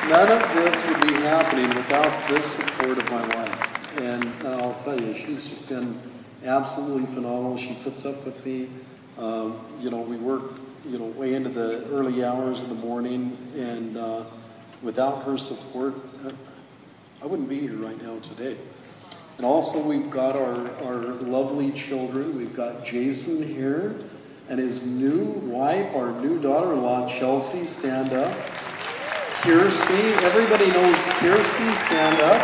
None of this would be happening without this support of my wife. And I'll tell you, she's just been absolutely phenomenal. She puts up with me. You know, we work, you know, way into the early hours of the morning, and without her support, I wouldn't be here right now today. And also we've got our lovely children. We've got Jason here and his new wife, our new daughter-in-law, Chelsea, stand up. Kirsty, everybody knows Kirsty, stand up.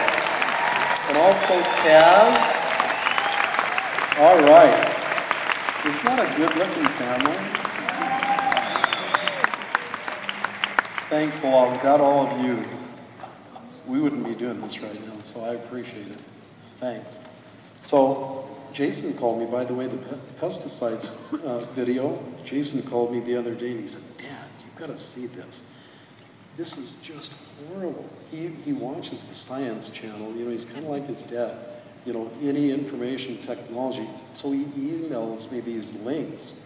And also Kaz. All right. Isn't that a good-looking family? Thanks a lot. Without all of you, we wouldn't be doing this right now, so I appreciate it. Thanks. So Jason called me, by the way, the pesticides video. Jason called me the other day and he said, Dad, you've got to see this. This is just horrible. He watches the Science Channel. You know, he's kind of like his dad. You know, any information technology. So he emails me these links.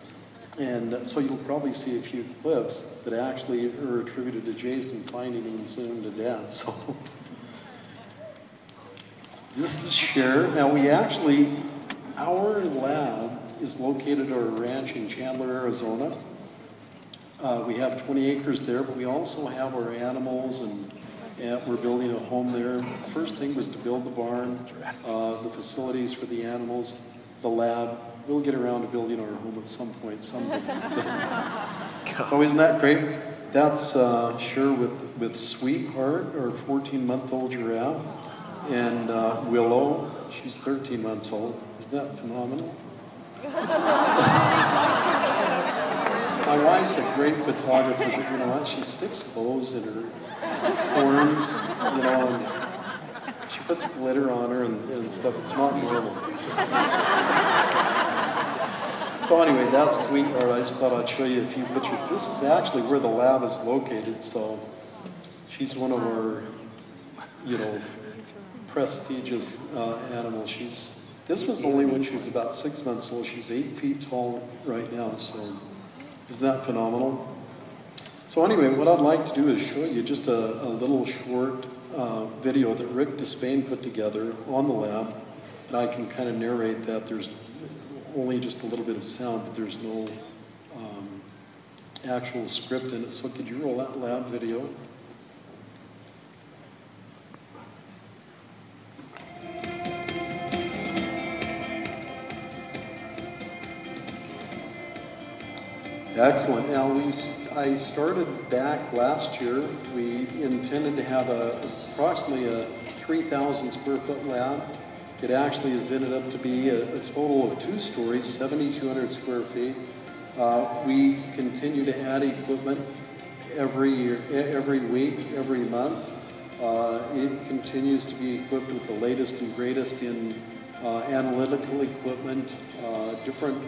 And so you'll probably see a few clips that actually are attributed to Jason finding them and sending them to Dad. So this is Cher. Now we actually, our lab is located at our ranch in Chandler, Arizona. We have 20 acres there, but we also have our animals, and we're building a home there. The first thing was to build the barn, the facilities for the animals, the lab. We'll get around to building our home at some point someday. So isn't that great? That's Cher with Sweetheart, our 14-month-old giraffe, and Willow, she's 13 months old. Isn't that phenomenal? My wife's a great photographer, but you know what? She sticks bows in her horns, you know, and she puts glitter on her and stuff. It's not normal. So anyway, that's Sweetheart. I just thought I'd show you a few pictures. This is actually where the lab is located, so she's one of our, you know, prestigious animals. This was only when she was about 6 months old. She's 8 feet tall right now, so isn't that phenomenal? So anyway, what I'd like to do is show you just a little short video that Rick Despain put together on the lab, and I can kind of narrate that. There's only just a little bit of sound, but there's no actual script in it. So could you roll that lab video? Excellent. Now I started back last year. We intended to have approximately a 3,000 square foot lab. It actually has ended up to be a total of 2 stories, 7,200 square feet. We continue to add equipment every year, every week, every month. It continues to be equipped with the latest and greatest in analytical equipment, different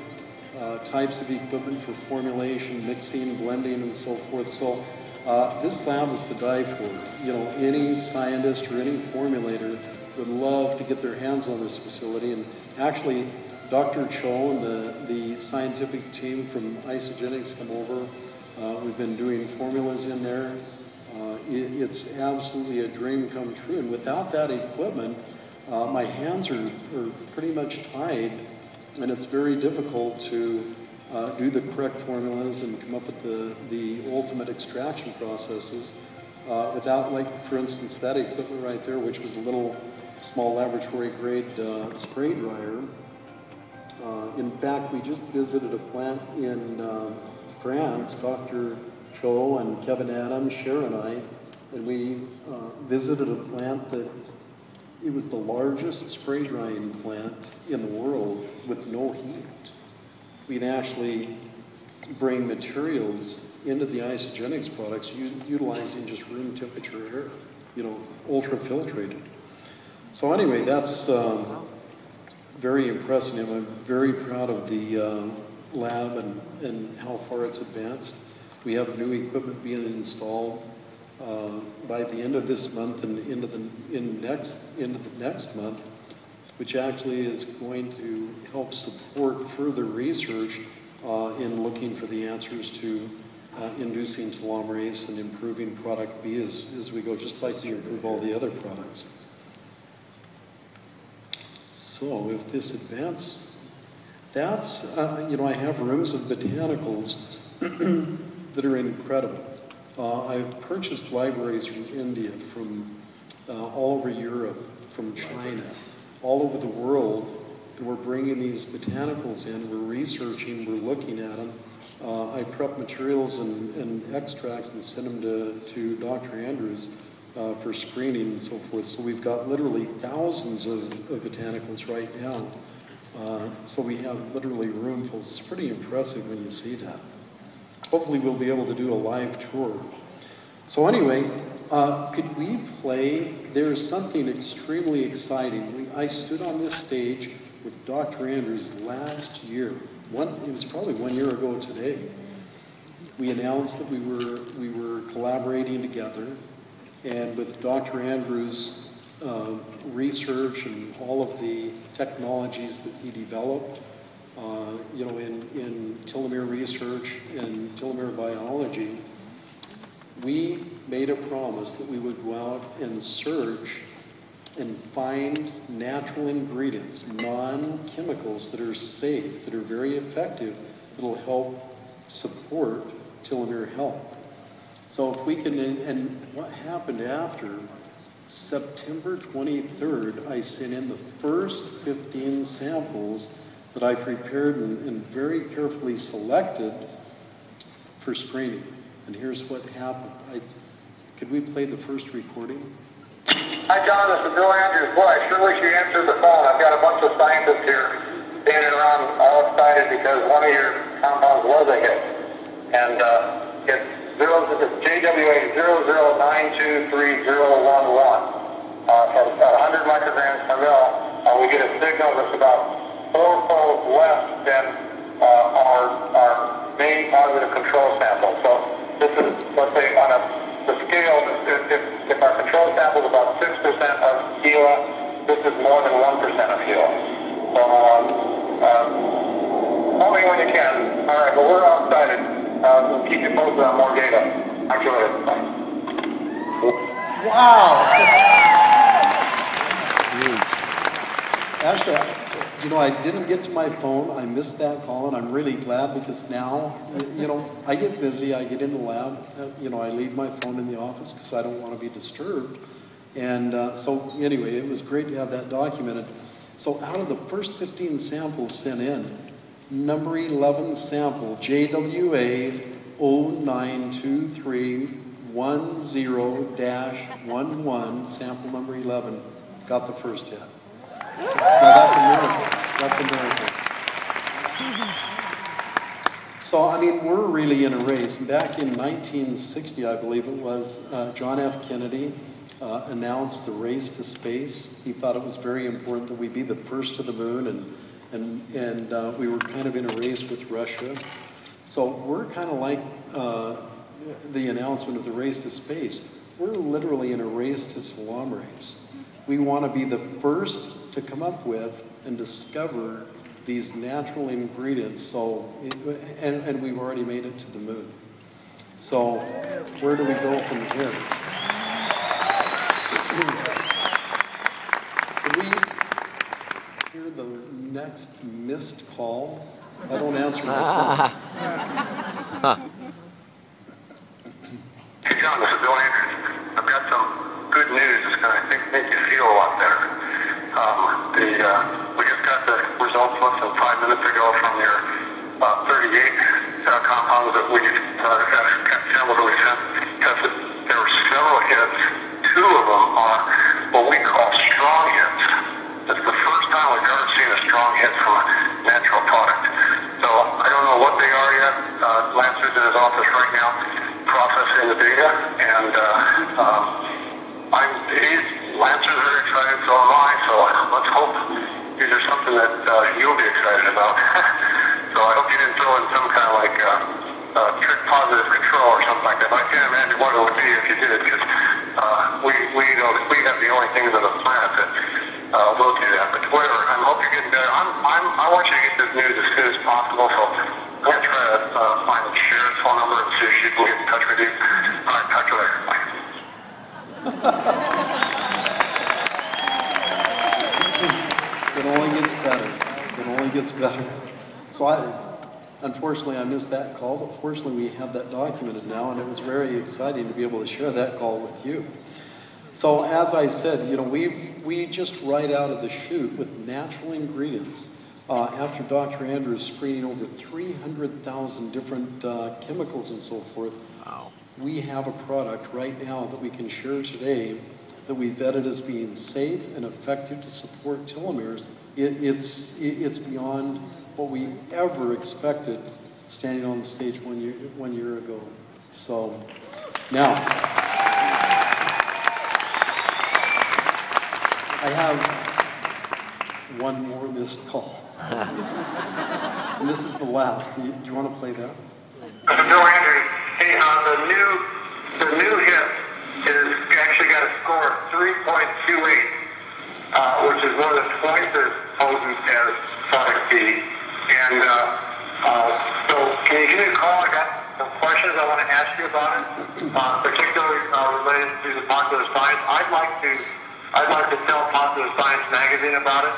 types of equipment for formulation, mixing, blending, and so forth. So this lab is to die for. You know, any scientist or any formulator would love to get their hands on this facility. And actually, Dr. Cho and the scientific team from Isogenics come over. We've been doing formulas in there. It's absolutely a dream come true. And without that equipment, my hands are pretty much tied, and it's very difficult to do the correct formulas and come up with the ultimate extraction processes without, like, for instance, that equipment right there, which was a little small laboratory grade spray dryer. In fact, we just visited a plant in France, Dr. Cho and Kevin Adams, Cher and I, and we visited a plant that it was the largest spray drying plant in the world with no heat. We'd actually bring materials into the Isogenics products utilizing just room temperature air, you know, ultra filtrated. So anyway, that's very impressive. I'm very proud of the lab and how far it's advanced. We have new equipment being installed by the end of this month and into the next month, which actually is going to help support further research in looking for the answers to inducing telomerase and improving product B as we go, just like we improve all the other products. So if this advances, that's, you know, I have rooms of botanicals that are incredible. I've purchased libraries from India, from all over Europe, from China, all over the world, and we're bringing these botanicals in, we're researching, we're looking at them. I prep materials and extracts and send them to Dr. Andrews for screening and so forth. So we've got literally thousands of botanicals right now. So we have literally roomfuls. It's pretty impressive when you see that. Hopefully we'll be able to do a live tour. So anyway, could we play? There's something extremely exciting. I stood on this stage with Dr. Andrews last year. It was probably 1 year ago today. We announced that we were collaborating together, and with Dr. Andrews' research and all of the technologies that he developed, you know, in telomere research and telomere biology, we made a promise that we would go out and search and find natural ingredients, non-chemicals that are safe, that are very effective, that will help support telomere health. So if we can, and what happened after September 23rd, I sent in the first 15 samples that I prepared and very carefully selected for screening. And here's what happened. Could we play the first recording? Hi, John. This is Bill Andrews. Boy, I sure wish you answered the phone. I've got a bunch of scientists here standing around all excited because one of your compounds was a hit. And it's JWA 00923011. At 100 micrograms per mil, we get a signal that's about fourfold less than our main positive control sample. So this is, let's say, on the scale, if our control sample is about 6% of Gila, this is more than 1% of Gila. So, call me when you can. All right, well, we're all excited. We'll keep you posted on more data. Talk to you later. Bye. Wow! Actually, you know, I didn't get to my phone. I missed that call, and I'm really glad because now, you know, I get busy. I get in the lab. You know, I leave my phone in the office because I don't want to be disturbed. And so anyway, it was great to have that documented. So out of the first 15 samples sent in, number 11 sample, JWA 092310-11, sample number 11, got the first hit. Now that's a miracle. That's a miracle. So, I mean, we're really in a race. Back in 1960, I believe it was, John F. Kennedy announced the race to space. He thought it was very important that we be the first to the moon, and we were kind of in a race with Russia. So we're kind of like the announcement of the race to space. We're literally in a race to telomerase. We want to be the first to come up with and discover these natural ingredients. So, and we've already made it to the moon. So, where do we go from here? Can we hear the next missed call? I don't answer my phone. Hey, John, this is Bill Andrews. I've got some good news that's going to, I think, make you feel a lot better. We just got the results less than 5 minutes ago from your 38 compounds that we samples that we sent tested. There were several hits. 2 of them are what we call strong hits. It's the first time we've ever seen a strong hit from a natural product. So I don't know what they are yet. Lancer's in his office right now processing the data, and Lancer's very excited, so am I, so let's hope these are something that you'll be excited about. So I hope you didn't throw in some kind of like trick positive control or something like that. But I can't imagine what it would be if you did, because we have the only things on the planet that will do that. But whatever, I hope you're getting better. I want you to get this news as soon as possible, so I'm going to try to find Sharon's phone number and see if she can get in touch with you. All right, talk to you later. Bye. It only gets better. It only gets better. So unfortunately, I missed that call, but fortunately we have that documented now, and it was very exciting to be able to share that call with you. So as I said, you know, we just right out of the chute with natural ingredients, after Dr. Andrews screening over 300,000 different chemicals and so forth, wow. We have a product right now that we can share today that we vetted as being safe and effective to support telomeres. It's beyond what we ever expected standing on the stage one year ago. So now, I have one more missed call. And this is the last. Do you want to play that? Bill Andrews, hey, the new hit is actually got a score of 3.28, which is more than twice as potent as product B. And so can you give me a call? I got some questions I want to ask you about it, particularly related to the Popular Science. I'd like to tell Popular Science magazine about it.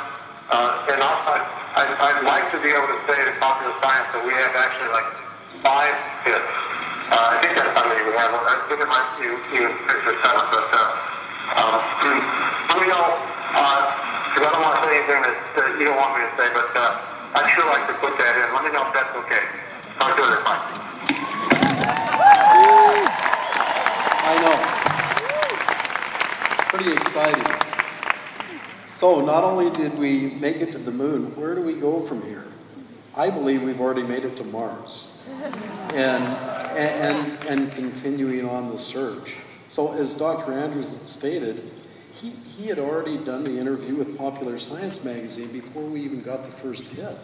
And also, I'd like to be able to say to Popular Science that we have actually like 5 hits. I think that's how many we have. I think it might be even 6 or 7, but let me know, because I don't want to say anything that you don't want me to say, but I'd sure like to put that in. Let me know if that's okay. Talk to you later. Bye. I know. Pretty exciting. So not only did we make it to the moon, where do we go from here? I believe we've already made it to Mars, and continuing on the search. So as Dr. Andrews had stated, he had already done the interview with Popular Science magazine before we even got the first hit.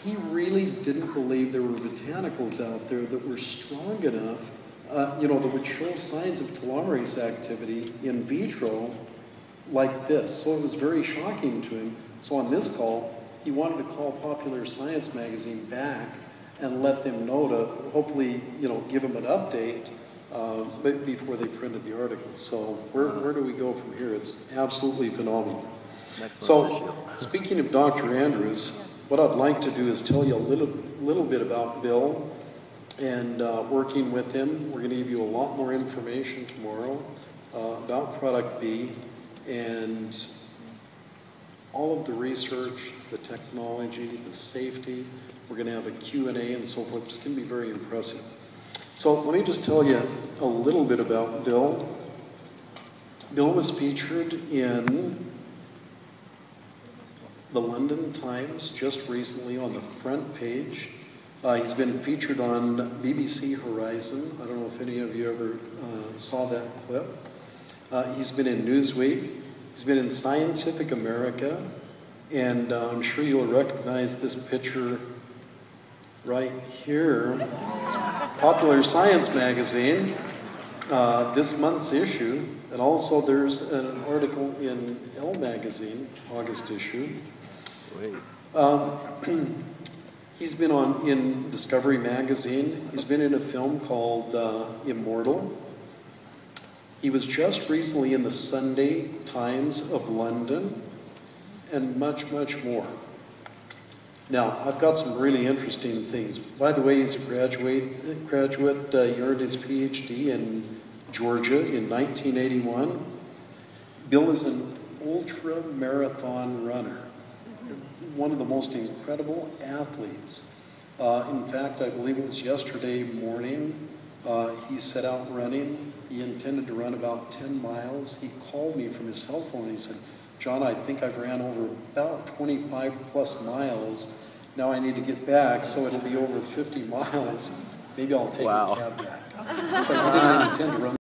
He really didn't believe there were botanicals out there that were strong enough, that would show signs of telomerase activity in vitro like this. So it was very shocking to him. So on this call, he wanted to call Popular Science magazine back and let them know to hopefully, give them an update but before they printed the article. So where do we go from here? It's absolutely phenomenal. So speaking of Dr. Andrews, what I'd like to do is tell you a little bit about Bill and working with him. We're going to give you a lot more information tomorrow about Product B and all of the research, the technology, the safety. We're going to have a Q&A and so forth. It's going to be very impressive. So let me just tell you a little bit about Bill. Bill was featured in the London Times just recently on the front page. He's been featured on BBC Horizon. I don't know if any of you ever saw that clip. He's been in Newsweek. He's been in Scientific America. And I'm sure you'll recognize this picture right here. Popular Science magazine, this month's issue. And also there's an article in Elle magazine, August issue. Sweet. He's been in Discovery magazine. He's been in a film called Immortal. He was just recently in the Sunday Times of London, and much, much more. Now, I've got some really interesting things. By the way, he's a graduate. He earned his PhD in Georgia in 1981. Bill is an ultra-marathon runner, one of the most incredible athletes. In fact, I believe it was yesterday morning, he set out running. He intended to run about 10 miles. He called me from his cell phone and he said, "John, I think I've ran over about 25 plus miles. Now I need to get back, so it'll be over 50 miles. Maybe I'll take a cab back." So he didn't intend to run